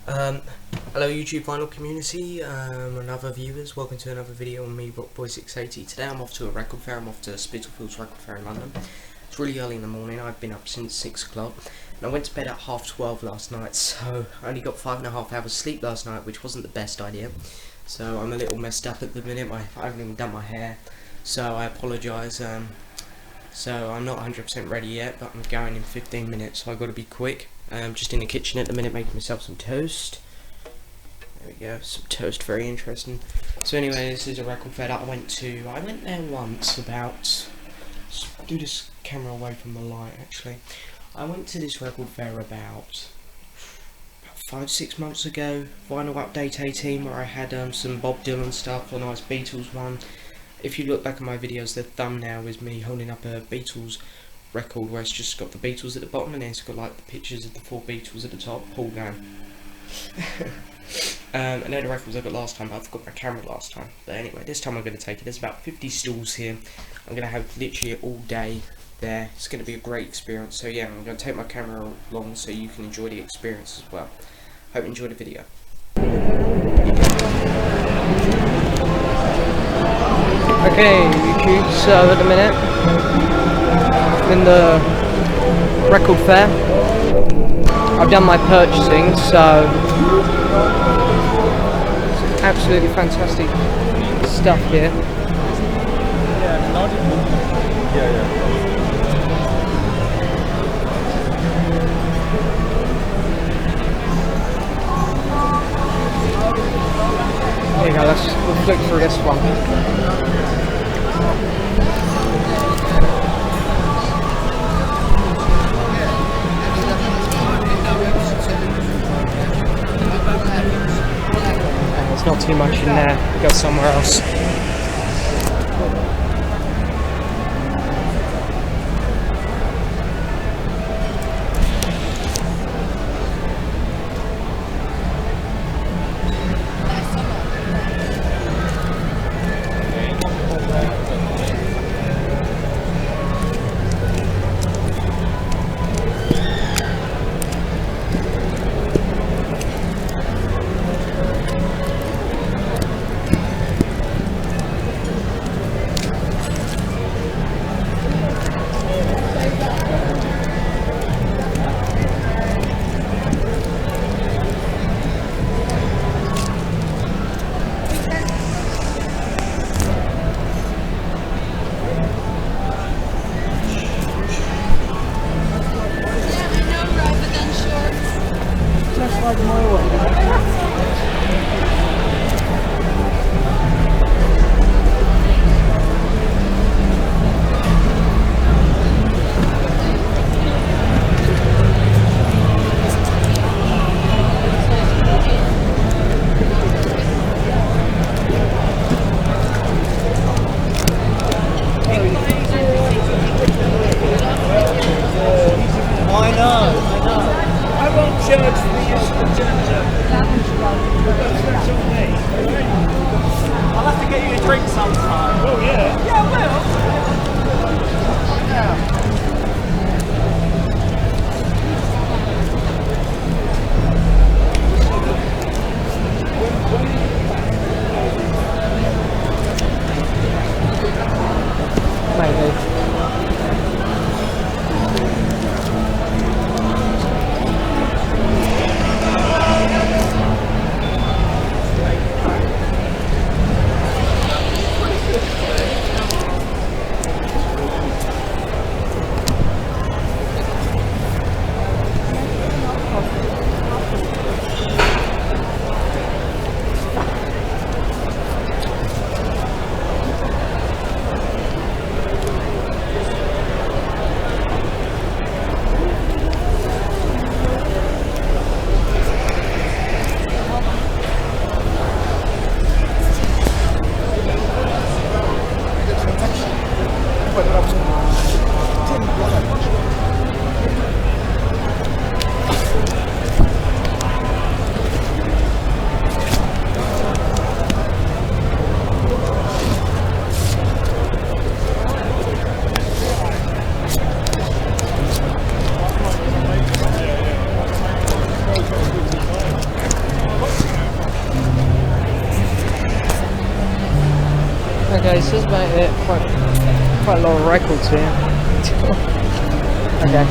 Um, Hello YouTube vinyl community and other viewers, welcome to another video on me, Rockboy680. Today I'm off to a record fair. I'm off to Spitalfields Record Fair in London. It's really early in the morning. I've been up since 6 o'clock and I went to bed at 12:30 last night, so I only got 5.5 hours sleep last night, which wasn't the best idea. So I'm a little messed up at the minute. I haven't even done my hair, so I apologise. So I'm not 100% ready yet, but I'm going in 15 minutes, so I've got to be quick. Just in the kitchen at the minute making myself some toast. There we go, some toast, very interesting. So anyway, this is a record fair that I went there once about, do this camera away from the light actually. I went to this record fair about 5-6 months ago, Vinyl Update 18, where I had some Bob Dylan stuff, a nice Beatles one. If you look back at my videos, the thumbnail is me holding up a Beatles record where it's just got the Beatles at the bottom and then it's got like the pictures of the 4 Beatles at the top. Paul Gang. And they're the records I got last time, but I forgot my camera last time. But anyway, this time I'm going to take it. There's about 50 stalls here. I'm going to have literally all day there. It's going to be a great experience. So yeah, I'm going to take my camera along so you can enjoy the experience as well. Hope you enjoy the video. Okay, YouTube, so at the minute I'm in the record fair. I've done my purchasing, so it's absolutely fantastic stuff here. There you go, we'll flick through this one. There's not too much in there, go somewhere else. I'll have to get you a drink sometime. Oh yeah. Yeah, I will. Yeah. Maybe. Okay, so there's about quite a lot of records here. Okay.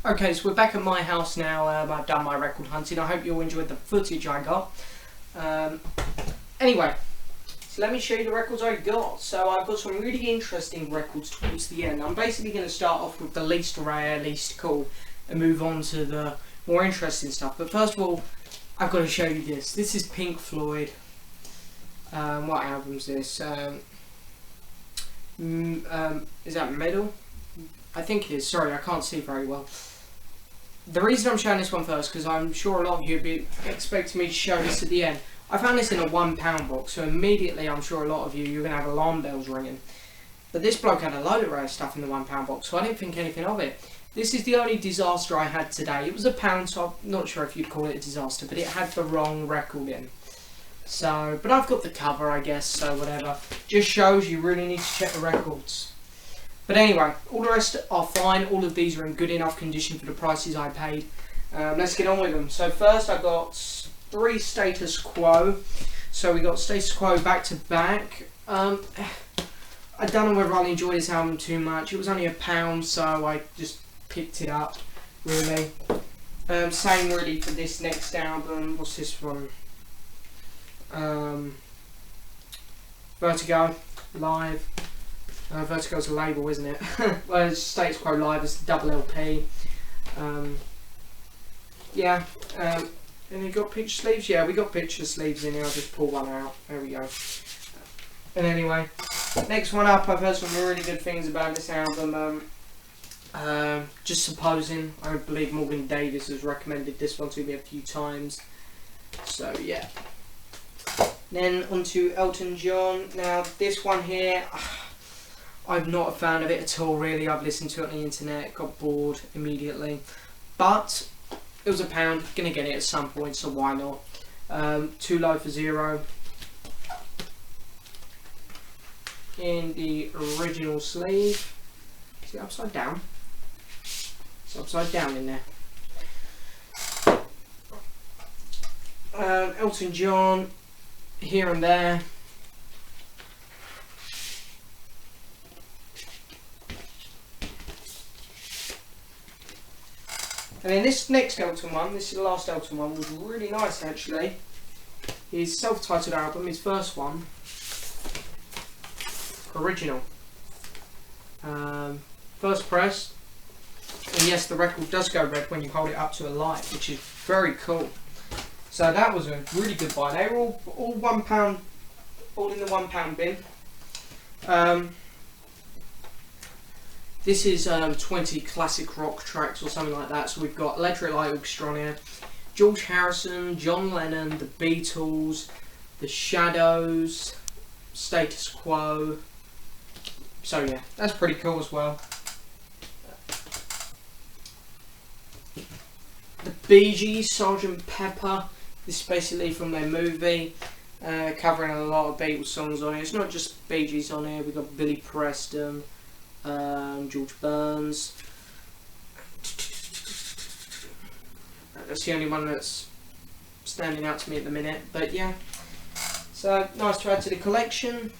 Okay, so we're back at my house now. I've done my record hunting. I hope you all enjoyed the footage I got. Anyway, so let me show you the records I got. So I've got some really interesting records towards the end. I'm basically going to start off with the least rare, least cool, and move on to the more interesting stuff. But first of all, I've got to show you this. This is Pink Floyd. What album's this? Is that Metal? I think it is. Sorry, I can't see very well. The reason I'm showing this one first, because I'm sure a lot of you would be expecting me to show this at the end. I found this in a £1 box, so immediately I'm sure a lot of you're going to have alarm bells ringing. But this bloke had a load of rare stuff in the £1 box, so I didn't think anything of it. This is the only disaster I had today. It was £1, so I'm not sure if you'd call it a disaster, but it had the wrong record in. So, but I've got the cover, I guess, so whatever. Just shows you really need to check the records. But anyway, all the rest are fine. All of these are in good enough condition for the prices I paid. Let's get on with them. So first I got 3 Status Quo. So we got Status Quo back to back. I don't know whether I'll enjoy this album too much. It was only £1, so I just picked it up, really. Same really for this next album. What's this one? Vertigo Live. Vertigo's a label, isn't it? Well, it's Status Quo Live, it's the double LP. Yeah, and you got picture sleeves? Yeah, we got picture sleeves in here. I'll just pull one out. There we go. And anyway, next one up, I've heard some really good things about this album. Just Supposing. I believe Morgan Davis has recommended this one to me a few times. So, yeah. Then onto Elton John. Now, this one here, I'm not a fan of it at all, really. I've listened to it on the internet, got bored immediately. But it was £1, gonna get it at some point, so why not? Too Low for Zero. In the original sleeve. Is it upside down? It's upside down in there. Elton John, Here and There. And then this next Elton one, this is the last Elton one, was really nice actually. His self-titled album, his first one, original. First press, and yes, the record does go red when you hold it up to a light, which is very cool. So that was a really good buy. They were all £1, all in the £1 bin. This is 20 classic rock tracks or something like that. So we've got Electric Light Orchestra on here, George Harrison, John Lennon, the Beatles, the Shadows, Status Quo. So yeah, that's pretty cool as well. The Bee Gees, Sgt. Pepper. This is basically from their movie, covering a lot of Beatles songs on it. It's not just Bee Gees on here. We've got Billy Preston, George Burns. That's the only one that's standing out to me at the minute, but yeah. So nice to add to the collection.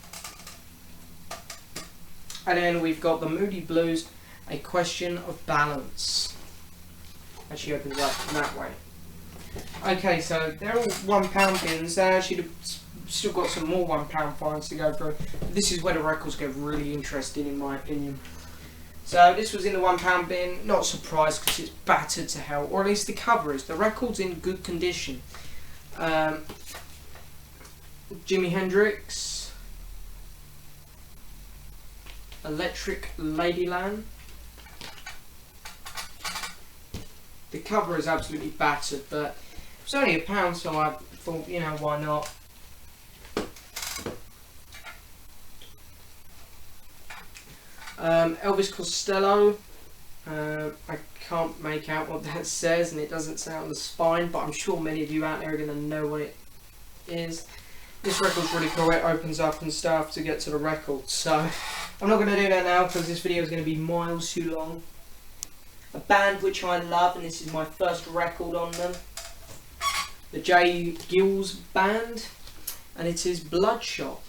And then we've got the Moody Blues, A Question of Balance. Actually opens up that way. Okay, so they're all £1 bins. They actually still got some more £1 finds to go through. This is where the records get really interesting, in my opinion. So this was in the £1 bin. Not surprised because it's battered to hell, or at least the cover is. The record's in good condition. Jimi Hendrix, Electric Ladyland. The cover is absolutely battered, but it's only £1, so I thought, you know, why not? Elvis Costello. I can't make out what that says, and it doesn't say on the spine, but I'm sure many of you out there are going to know what it is. This record's really cool. It opens up and stuff to get to the record, so I'm not going to do that now because this video is going to be miles too long. A band which I love, and this is my first record on them, the J. Gills Band, and it is Bloodshot.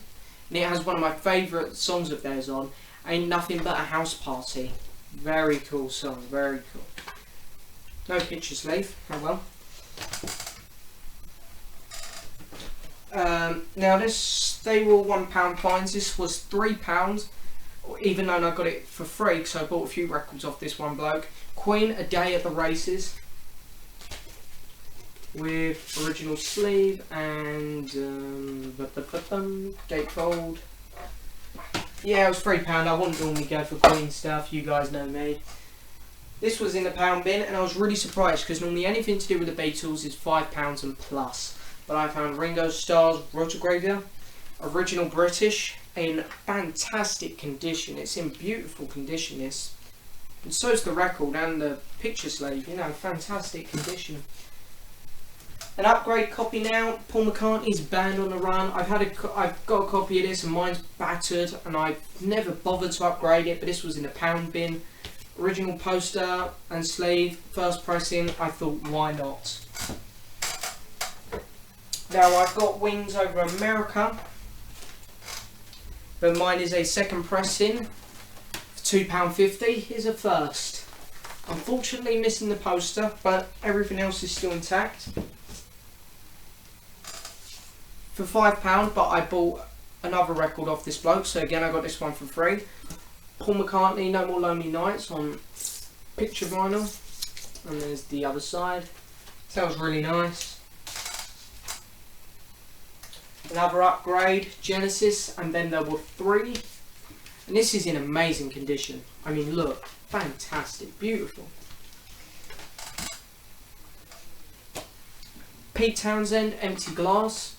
and it has one of my favourite songs of theirs on, Ain't Nothing But a House Party. Very cool song, very cool. No picture sleeve, oh well. Now they were all £1 fines. This was £3, even though I got it for free because I bought a few records off this one bloke. Queen, A Day at the Races, with original sleeve and gatefold. Yeah, it was £3. I wouldn't normally go for Queen stuff, you guys know me. This was in the pound bin, and I was really surprised because normally anything to do with the Beatles is £5 and plus. But I found Ringo Starr's Rotogravia, original British, in fantastic condition. It's in beautiful condition, this. And so is the record and the picture sleeve, you know, fantastic condition. An upgrade copy now, Paul McCartney's Band on the Run. I've got a copy of this and mine's battered and I've never bothered to upgrade it, but this was in a pound bin. Original poster and sleeve, first pressing, I thought why not. Now I've got Wings Over America, but mine is a second pressing for £2.50. Here's a first. Unfortunately missing the poster, but everything else is still intact. For £5, but I bought another record off this bloke, so again I got this one for free. Paul McCartney, No More Lonely Nights on picture vinyl, and there's the other side. Sounds really nice. Another upgrade, Genesis, and then there were 3, and this is in amazing condition. I mean, look, fantastic, beautiful. Pete Townsend, Empty Glass.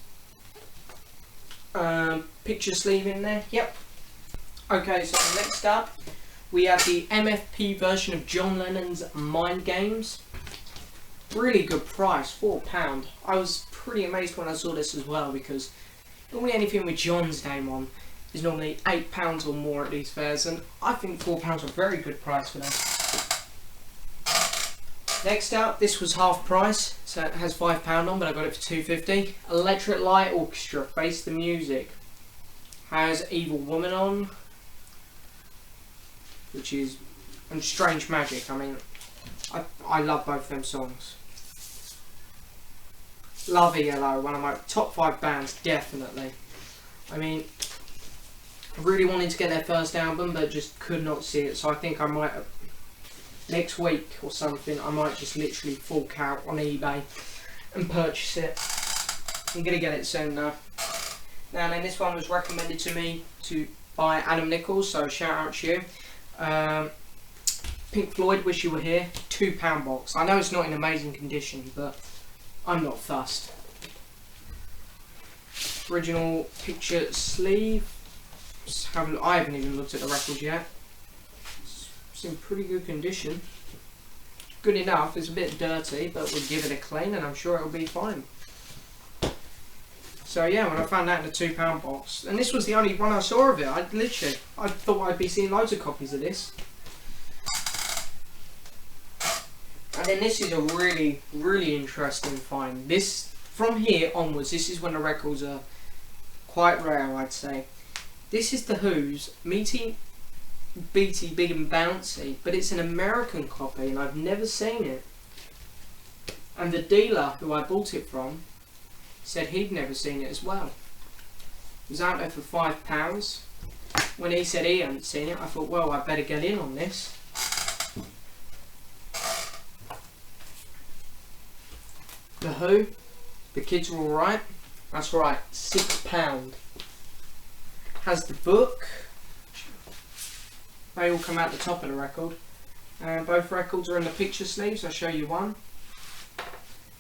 Picture sleeve in there, yep. Okay, so next up we have the MFP version of John Lennon's Mind Games. Really good price, £4. I was pretty amazed when I saw this as well, because normally anything with John's name on is normally £8 or more at these fairs, and I think £4 a very good price for that. Next up, this was half price, so it has £5 on, but I got it for £2.50. Electric Light Orchestra, Face the Music. Has Evil Woman on, which is, and Strange Magic. I mean, I love both of them songs. Love ELO, one of my top 5 bands, definitely. I mean, I really wanted to get their first album, but just could not see it, so I think I might, next week or something, I might just literally fork out on eBay and purchase it. I'm going to get it soon though. Now then, this one was recommended to me by Adam Nichols, so shout out to you. Pink Floyd, Wish You Were Here, £2 box. I know it's not in amazing condition, but I'm not fussed. Original picture sleeve. I haven't even looked at the record yet. It's in pretty good condition. Good enough, it's a bit dirty, but we'll give it a clean and I'm sure it'll be fine. So yeah, when I found that in the £2 box, and this was the only one I saw of it, I thought I'd be seeing loads of copies of this. And then this is a really, really interesting find. This, from here onwards, this is when the records are quite rare, I'd say. This is The Who's Meaty Beaty Big and Bouncy, but it's an American copy and I've never seen it. And the dealer who I bought it from said he'd never seen it as well. It was out there for £5. When he said he hadn't seen it, I thought, well, I better get in on this. The Who, The Kids Are Alright. That's right, £6. Has the book. They all come out the top of the record. Both records are in the picture sleeves. I'll show you one.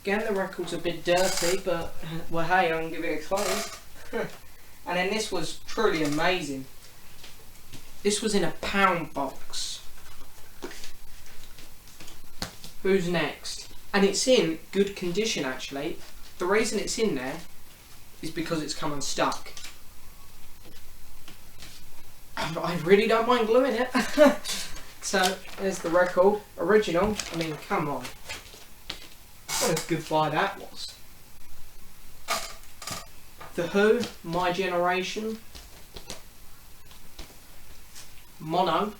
Again, the record's a bit dirty, but well, hey, I'm gonna give it a clean. And then this was truly amazing. This was in a £1 box. Who's Next? And it's in good condition actually. The reason it's in there is because it's come unstuck. I really don't mind gluing it. So there's the record, original. I mean, come on. What a good buy that was. The Who, My Generation. mono.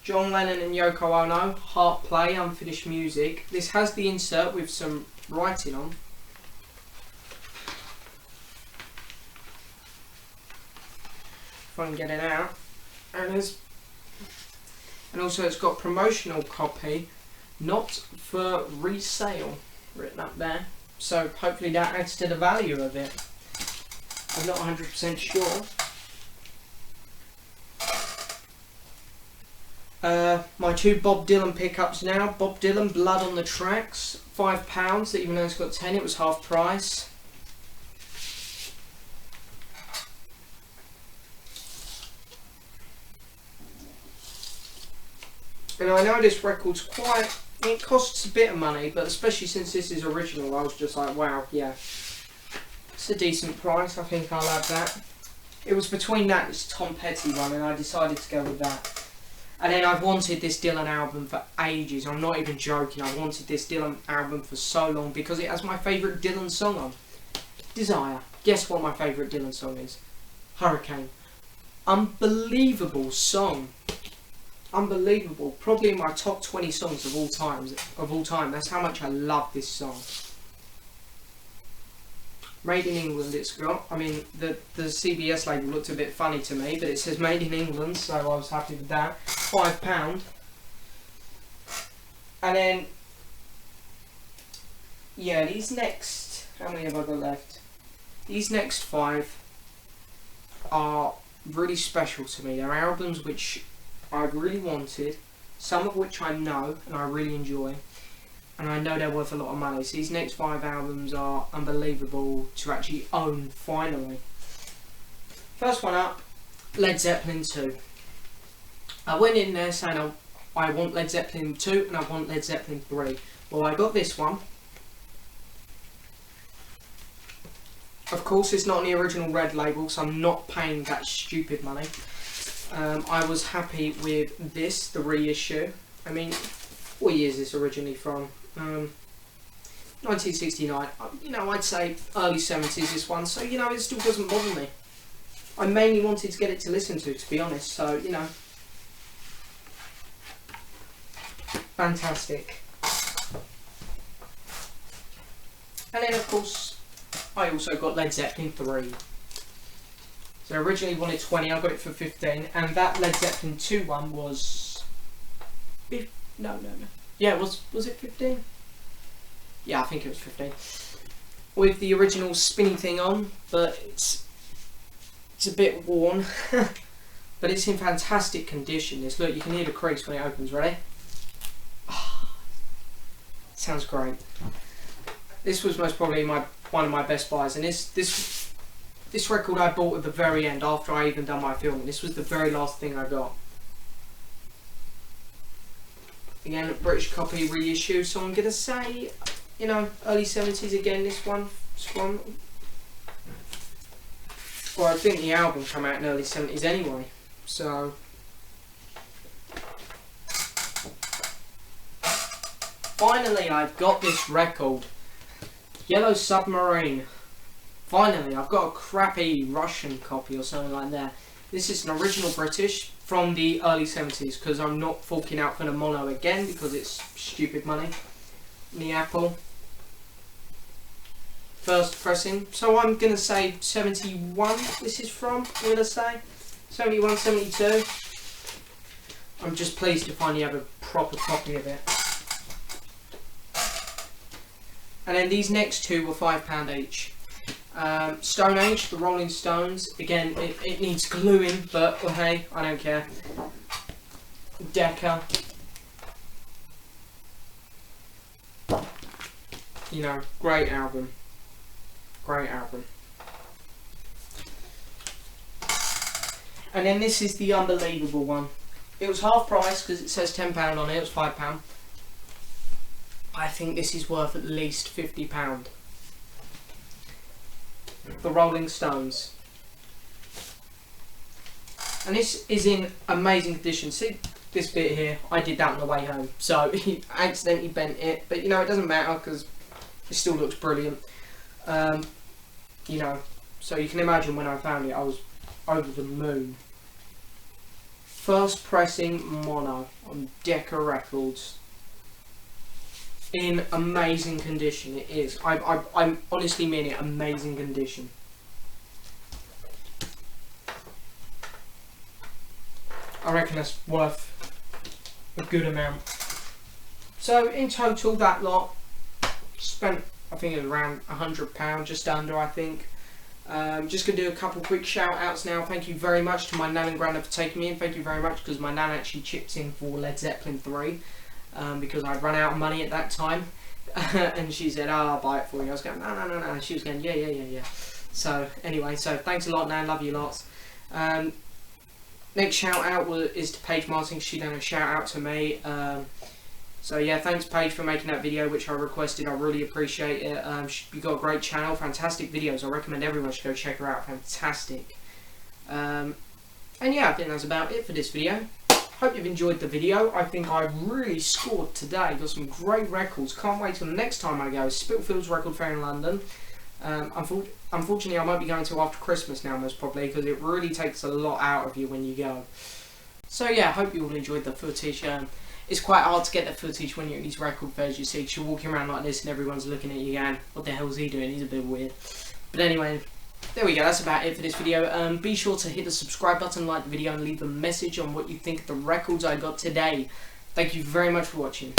John Lennon and Yoko Ono, Heart Play, Unfinished Music. This has the insert with some writing on. If I can get it out. And also it's got promotional copy, not for resale, written up there. So hopefully that adds to the value of it. I'm not 100% sure. My 2 Bob Dylan pickups now. Bob Dylan, Blood on the Tracks, £5. Even though it's got 10, it was half price. And I know this record's quite, it costs a bit of money, but especially since this is original, I was just like, wow, yeah. It's a decent price, I think I'll have that. It was between that and this Tom Petty one, and I decided to go with that. And then I've wanted this Dylan album for ages. I'm not even joking. I've wanted this Dylan album for so long because it has my favourite Dylan song on. Desire. Guess what my favourite Dylan song is? Hurricane. Unbelievable song. Unbelievable. Probably in my top 20 songs of all time. That's how much I love this song. Made in England it's got. I mean, the CBS label looked a bit funny to me, but it says Made in England, so I was happy with that. £5. And then, yeah, these next, how many have I got left? These next 5 are really special to me. They're albums which I've really wanted, some of which I know and I really enjoy. And I know they're worth a lot of money. So these next 5 albums are unbelievable to actually own, finally. First one up, Led Zeppelin 2. I went in there saying I want Led Zeppelin 2 and I want Led Zeppelin 3. Well, I got this one. Of course, it's not on the original red label, so I'm not paying that stupid money. I was happy with this, the reissue. I mean, what year is this originally from? 1969. You know, I'd say early 70s this one, so you know, it still doesn't bother me. I mainly wanted to get it to listen to be honest, so you know. Fantastic. And then of course, I also got Led Zeppelin 3. So I originally wanted 20, I got it for 15, and that Led Zeppelin 2 one was... No. Yeah, was it 15? Yeah, I think it was 15. With the original spinny thing on, but it's a bit worn. But it's in fantastic condition. This, look, you can hear the crease when it opens. Ready? Oh, sounds great. This was most probably one of my best buys, and this record I bought at the very end after I even done my filming. This was the very last thing I got. Again, a British copy reissue, so I'm gonna say, you know, early 70s again. This one, well, I think the album came out in early 70s anyway. So, finally, I've got this record, Yellow Submarine. Finally, I've got a crappy Russian copy or something like that. This is an original British from the early 70s, because I'm not forking out for the mono again because it's stupid money. The Apple. First pressing. So I'm going to say 71 this is from, I'm going to say. 71, 72. I'm just pleased to finally have a proper copy of it. And then these next 2 were £5 each. Stone Age, the Rolling Stones. Again, it needs gluing, but well, hey, I don't care. Decca. You know, great album. Great album. And then this is the unbelievable one. It was half price because it says £10 on it. It was £5. I think this is worth at least £50. The Rolling Stones. And this is in amazing condition. See this bit here? I did that on the way home, so he accidentally bent it. But you know, it doesn't matter because it still looks brilliant. You know, so you can imagine when I found it, I was over the moon. First pressing mono on Decca Records. In amazing condition, it is. I'm honestly mean it, amazing condition. I reckon that's worth a good amount. So in total, that lot spent, I think it was around £100, just under, I think. Just going to do a couple quick shout outs now. Thank you very much to my nan and granda for taking me in. Thank you very much, because my nan actually chipped in for Led Zeppelin 3 because I'd run out of money at that time. And she said, oh, I'll buy it for you. I was going, no. She was going, yeah. So anyway, so thanks a lot, nan. Love you lots. Next shout out is to Paige Martin. She done a shout out to me. So yeah, thanks Paige for making that video, which I requested. I really appreciate it. You've got a great channel, fantastic videos. I recommend everyone should go check her out. Fantastic. And yeah, I think that's about it for this video. Hope you've enjoyed the video. I think I really scored today. Got some great records. Can't wait till the next time I go. Spitalfields Record Fair in London. Unfortunately, I might be going till after Christmas now, most probably, because it really takes a lot out of you when you go. So yeah, hope you all enjoyed the footage. It's quite hard to get the footage when you're at these record fairs, you see, 'cause you're walking around like this and everyone's looking at you going, what the hell is he doing? He's a bit weird. But anyway, there we go, that's about it for this video. Be sure to hit the subscribe button, like the video, and leave a message on what you think of the records I got today. Thank you very much for watching.